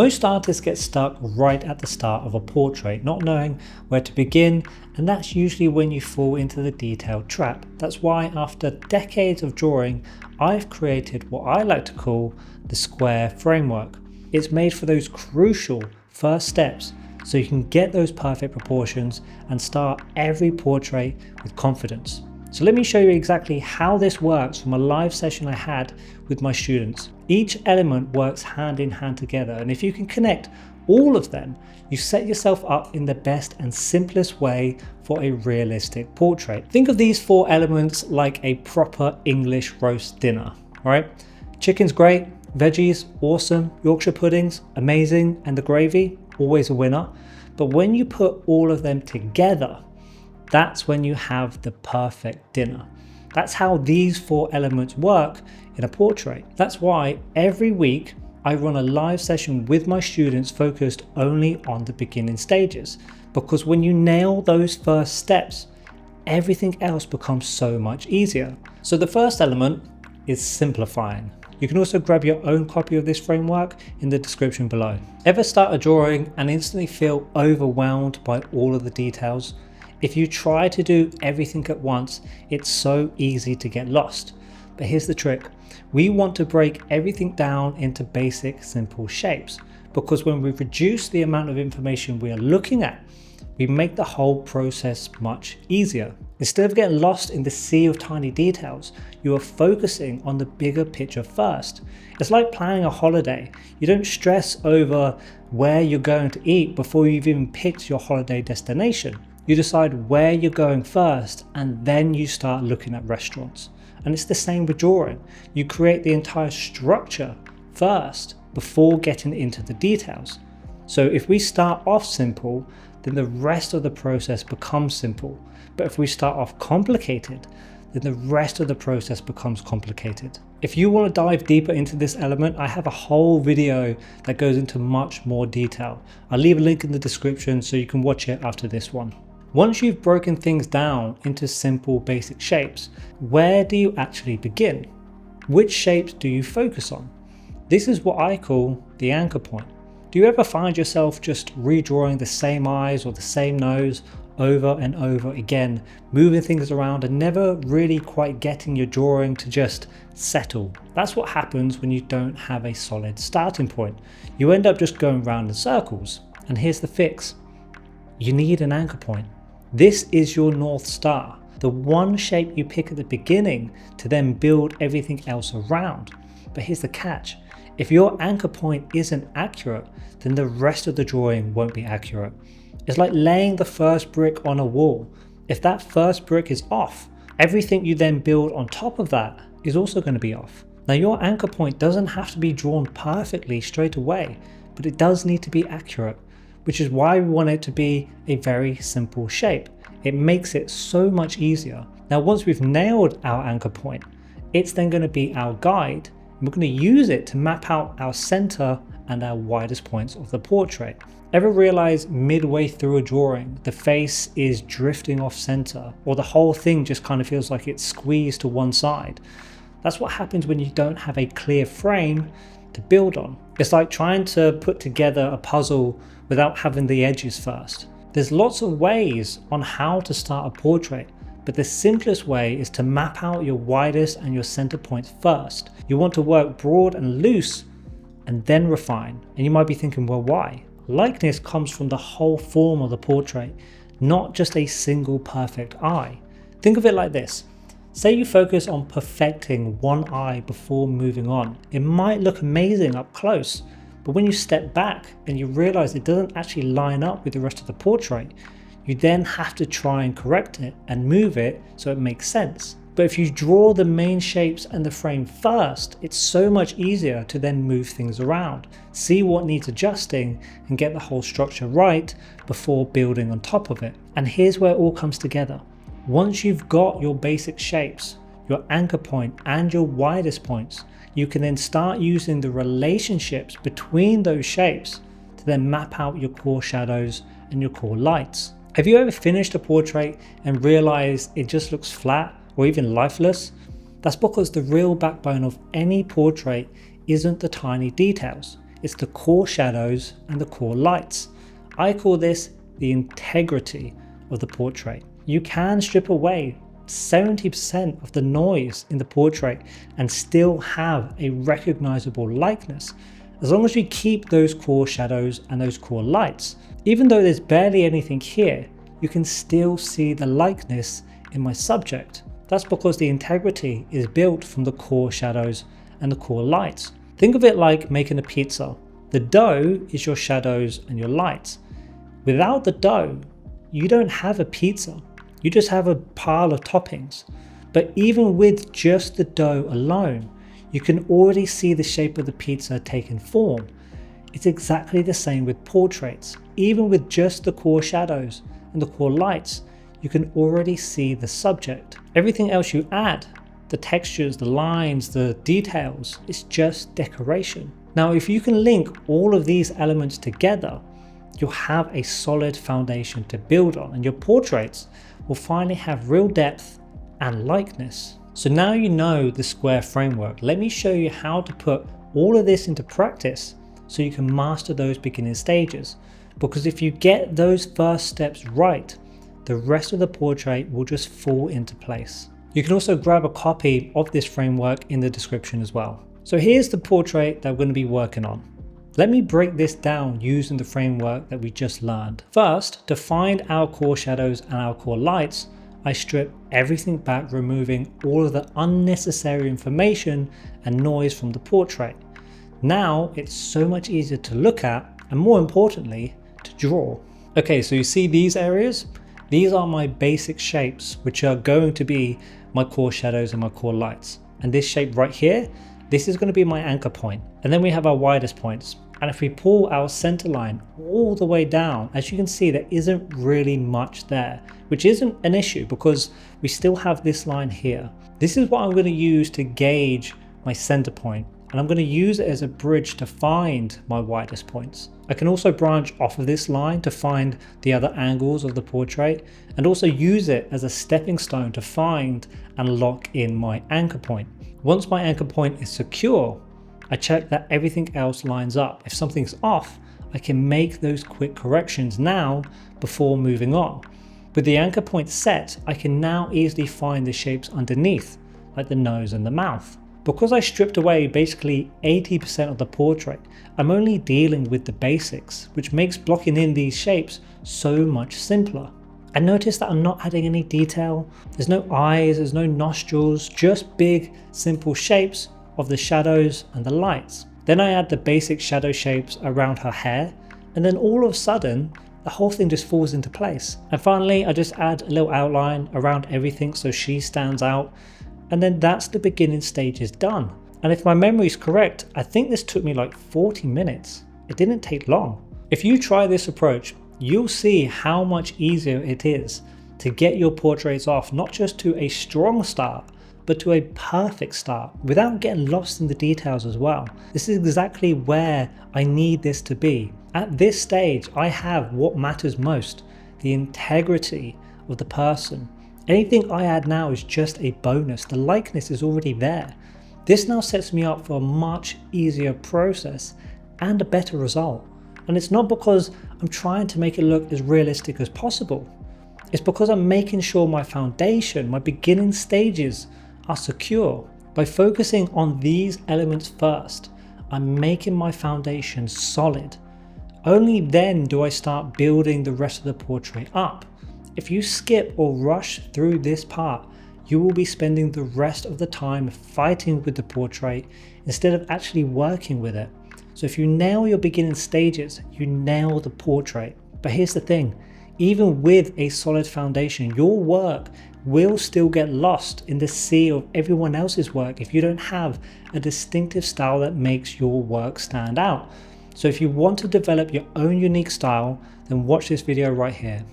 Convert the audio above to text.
Most artists get stuck right at the start of a portrait, not knowing where to begin, and that's usually when you fall into the detail trap. That's why after decades of drawing, I've created what I like to call the square framework. It's made for those crucial first steps so you can get those perfect proportions and start every portrait with confidence. So let me show you exactly how this works from a live session I had with my students. Each element works hand in hand together, and if you can connect all of them, you set yourself up in the best and simplest way for a realistic portrait. Think of these 4 elements like a proper English roast dinner, all right? Chicken's great, veggies, awesome, Yorkshire puddings, amazing, and the gravy, always a winner. But when you put all of them together, that's when you have the perfect dinner. That's how these 4 elements work in a portrait. That's why every week I run a live session with my students focused only on the beginning stages. Because when you nail those first steps, everything else becomes so much easier. So the first element is simplifying. You can also grab your own copy of this framework in the description below. Ever start a drawing and instantly feel overwhelmed by all of the details? If you try to do everything at once, it's so easy to get lost. But here's the trick. We want to break everything down into basic, simple shapes, because when we reduce the amount of information we are looking at, we make the whole process much easier. Instead of getting lost in the sea of tiny details, you are focusing on the bigger picture first. It's like planning a holiday. You don't stress over where you're going to eat before you've even picked your holiday destination. You decide where you're going first, and then you start looking at restaurants. And it's the same with drawing. You create the entire structure first before getting into the details. So if we start off simple, then the rest of the process becomes simple. But if we start off complicated, then the rest of the process becomes complicated. If you want to dive deeper into this element, I have a whole video that goes into much more detail. I'll leave a link in the description so you can watch it after this one. Once you've broken things down into simple basic shapes, where do you actually begin? Which shapes do you focus on? This is what I call the anchor point. Do you ever find yourself just redrawing the same eyes or the same nose over and over again, moving things around and never really quite getting your drawing to just settle? That's what happens when you don't have a solid starting point. You end up just going round in circles. And here's the fix. You need an anchor point. This is your North Star, the one shape you pick at the beginning to then build everything else around. But here's the catch. If your anchor point isn't accurate, then the rest of the drawing won't be accurate. It's like laying the first brick on a wall. If that first brick is off, everything you then build on top of that is also going to be off. Now your anchor point doesn't have to be drawn perfectly straight away, but it does need to be accurate, which is why we want it to be a very simple shape. It makes it so much easier. Now once we've nailed our anchor point, it's then going to be our guide. We're going to use it to map out our center and our widest points of the portrait. Ever realize midway through a drawing, the face is drifting off center, or the whole thing just kind of feels like it's squeezed to one side? That's what happens when you don't have a clear frame to build on. It's like trying to put together a puzzle without having the edges first. There's lots of ways on how to start a portrait, but the simplest way is to map out your widest and your center points first. You want to work broad and loose and then refine. And you might be thinking, well, why? Likeness comes from the whole form of the portrait, not just a single perfect eye. Think of it like this. Say you focus on perfecting one eye before moving on. It might look amazing up close, but when you step back and you realize it doesn't actually line up with the rest of the portrait, you then have to try and correct it and move it so it makes sense. But if you draw the main shapes and the frame first, it's so much easier to then move things around, see what needs adjusting and get the whole structure right before building on top of it. And here's where it all comes together. Once you've got your basic shapes, your anchor point and your widest points, you can then start using the relationships between those shapes to then map out your core shadows and your core lights. Have you ever finished a portrait and realized it just looks flat or even lifeless? That's because the real backbone of any portrait isn't the tiny details. It's the core shadows and the core lights. I call this the integrity of the portrait. You can strip away 70% of the noise in the portrait and still have a recognizable likeness, as long as you keep those core shadows and those core lights. Even though there's barely anything here, you can still see the likeness in my subject. That's because the integrity is built from the core shadows and the core lights. Think of it like making a pizza. The dough is your shadows and your lights. Without the dough, you don't have a pizza. You just have a pile of toppings. But even with just the dough alone, you can already see the shape of the pizza taking form. It's exactly the same with portraits. Even with just the core shadows and the core lights, you can already see the subject. Everything else you add, the textures, the lines, the details, it's just decoration. Now, if you can link all of these elements together, you'll have a solid foundation to build on, and your portraits will finally have real depth and likeness. So now you know the square framework. Let me show you how to put all of this into practice so you can master those beginning stages. Because if you get those first steps right, the rest of the portrait will just fall into place. You can also grab a copy of this framework in the description as well. So here's the portrait that we're going to be working on. Let me break this down using the framework that we just learned. First, to find our core shadows and our core lights, I strip everything back, removing all of the unnecessary information and noise from the portrait. Now it's so much easier to look at, and more importantly, to draw. Okay, so you see these areas? These are my basic shapes, which are going to be my core shadows and my core lights. And this shape right here, this is going to be my anchor point. And then we have our widest points. And if we pull our center line all the way down, as you can see, there isn't really much there, which isn't an issue because we still have this line here. This is what I'm going to use to gauge my center point. And I'm going to use it as a bridge to find my widest points. I can also branch off of this line to find the other angles of the portrait, and also use it as a stepping stone to find and lock in my anchor point. Once my anchor point is secure, I check that everything else lines up. If something's off, I can make those quick corrections now before moving on. With the anchor point set, I can now easily find the shapes underneath, like the nose and the mouth. Because I stripped away basically 80% of the portrait, I'm only dealing with the basics, which makes blocking in these shapes so much simpler. And notice that I'm not adding any detail. There's no eyes, there's no nostrils, just big, simple shapes of the shadows and the lights. Then I add the basic shadow shapes around her hair, and then all of a sudden, the whole thing just falls into place. And finally, I just add a little outline around everything so she stands out. And then that's the beginning stages done. And if my memory is correct, I think this took me like 40 minutes. It didn't take long. If you try this approach, you'll see how much easier it is to get your portraits off, not just to a strong start, but to a perfect start without getting lost in the details as well. This is exactly where I need this to be. At this stage, I have what matters most, the integrity of the person. Anything I add now is just a bonus. The likeness is already there. This now sets me up for a much easier process and a better result. And it's not because I'm trying to make it look as realistic as possible. It's because I'm making sure my foundation, my beginning stages are secure. By focusing on these elements first, I'm making my foundation solid. Only then do I start building the rest of the portrait up. If you skip or rush through this part, you will be spending the rest of the time fighting with the portrait instead of actually working with it. So if you nail your beginning stages, you nail the portrait. But here's the thing, even with a solid foundation, your work will still get lost in the sea of everyone else's work if you don't have a distinctive style that makes your work stand out. So if you want to develop your own unique style, then watch this video right here.